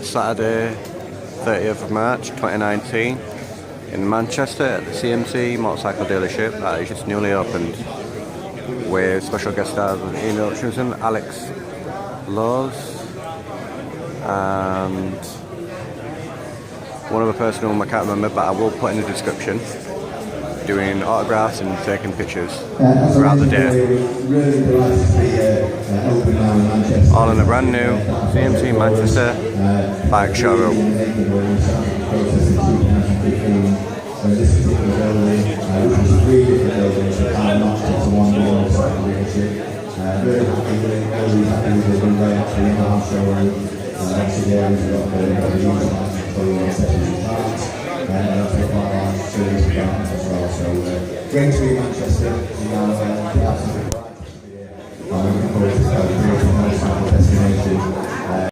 Saturday, 30th of March 2019 in Manchester at the CMC motorcycle dealership that is just newly opened, with special guest stars of Ian Hutchinson, Alex Laws, and one other person whom I can't remember, but I will put in the description, doing autographs and taking pictures throughout the day. All in a brand new CMC Manchester bike showroom. Very happy with it, always happy with the runway at the yamaha showroom. Obviously there we've got the sessions and parts, and also quite a large series of partners as well. So great to be in Manchester, you know, absolutely right. Looking forward to starting to motorcycle destination.